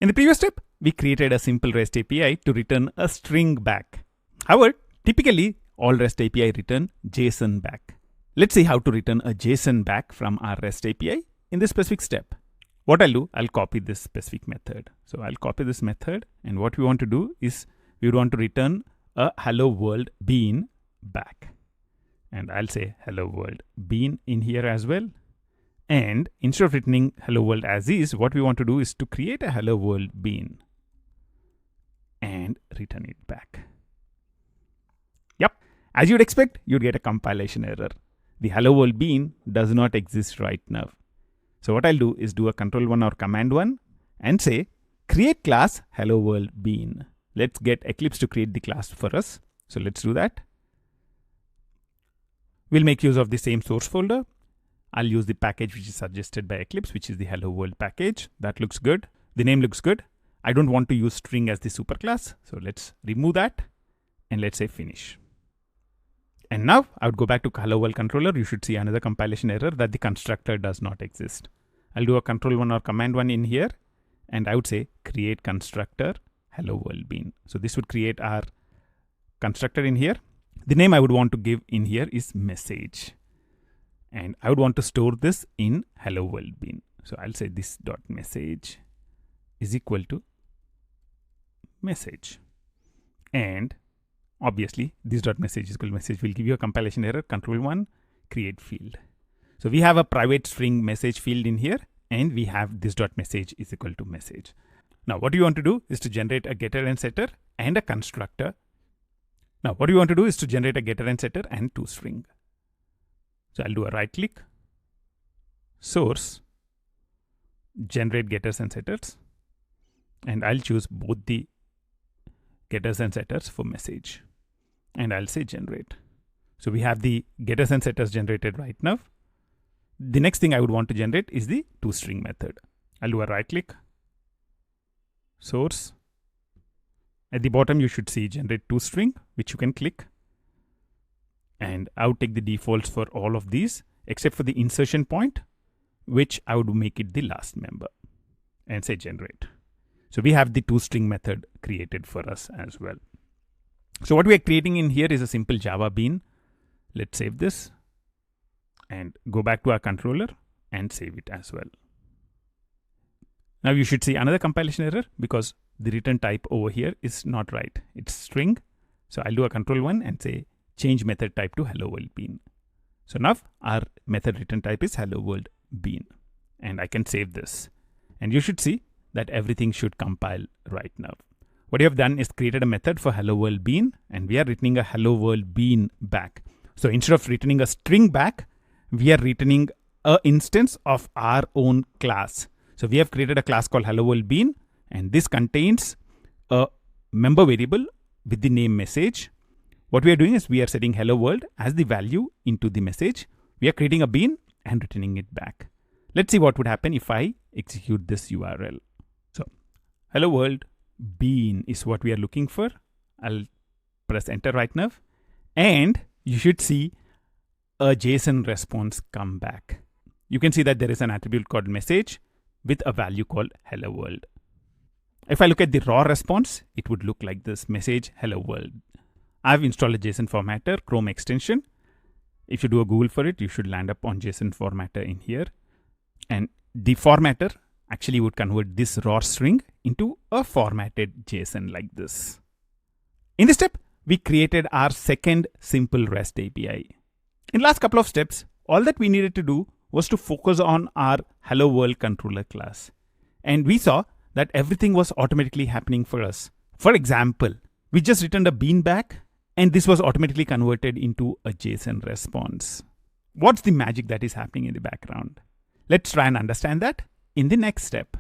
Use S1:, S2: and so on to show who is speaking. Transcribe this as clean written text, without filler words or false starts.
S1: In the previous step, we created a simple REST API to return a string back. However, typically all REST API return JSON back. Let's see how to return a JSON back from our REST API in this specific step. What I'll do, I'll copy this specific method. So I'll copy this method, and what we want to do is we want to return a hello world bean back. And I'll say hello world bean in here as well. And instead of returning hello world as is, what we want to do is to create a hello world bean and return it back. Yep, as you'd expect, you'd get a compilation error. The hello world bean does not exist right now. So what I'll do is do a control1 or command1 and say create class hello world bean. Let's get Eclipse to create the class for us. So let's do that. We'll make use of the same source folder. I'll use the package which is suggested by Eclipse, which is the hello world package. That looks good. The name looks good. I don't want to use string as the superclass. So let's remove that and let's say finish. And now I would go back to hello world controller. You should see another compilation error that the constructor does not exist. I'll do a control1 or command1 in here, and I would say create constructor hello world bean. So this would create our constructor in here. The name I would want to give in here is message. And I would want to store this in hello world bean. So I'll say this dot message is equal to message. And obviously this dot message is equal to message will give you a compilation error. Control1, create field. So we have a private string message field in here, and we have this dot message is equal to message. Now what you want to do is to generate a getter and setter and a constructor. Now what you want to do is to generate a getter and setter and toString. So I'll do a right click, source, generate getters and setters, and I'll choose both the getters and setters for message, and I'll say generate. So we have the getters and setters generated right now. The next thing I would want to generate is the toString method. I'll do a right click, source. At the bottom you should see generate toString, which you can click. And I would take the defaults for all of these except for the insertion point, which I would make it the last member and say generate. So we have the toString method created for us as well. So what we are creating in here is a simple Java bean. Let's save this and go back to our controller and save it as well. Now you should see another compilation error because the return type over here is not right. It's string. So I'll do a control1 and say change method type to hello world bean. So now our method return type is hello world bean, and I can save this, and you should see that everything should compile right now. What you have done is created a method for hello world bean, and we are returning a hello world bean back. So instead of returning a string back, we are returning an instance of our own class. So we have created a class called hello world bean, and this contains a member variable with the name message. What we are doing is we are setting hello world as the value into the message. We are creating a bean and returning it back. Let's see what would happen if I execute this URL. So hello world bean is what we are looking for. I'll press enter right now, and you should see a JSON response come back. You can see that there is an attribute called message with a value called hello world. If I look at the raw response, it would look like this: message hello world. I've installed a JSON formatter, Chrome extension. If you do a Google for it, you should land up on JSON formatter in here. And the formatter actually would convert this raw string into a formatted JSON like this. In this step, we created our second simple REST API. In the last couple of steps, all that we needed to do was to focus on our hello world controller class. And we saw that everything was automatically happening for us. For example, we just returned a bean back, and this was automatically converted into a JSON response. What's the magic that is happening in the background? Let's try and understand that in the next step.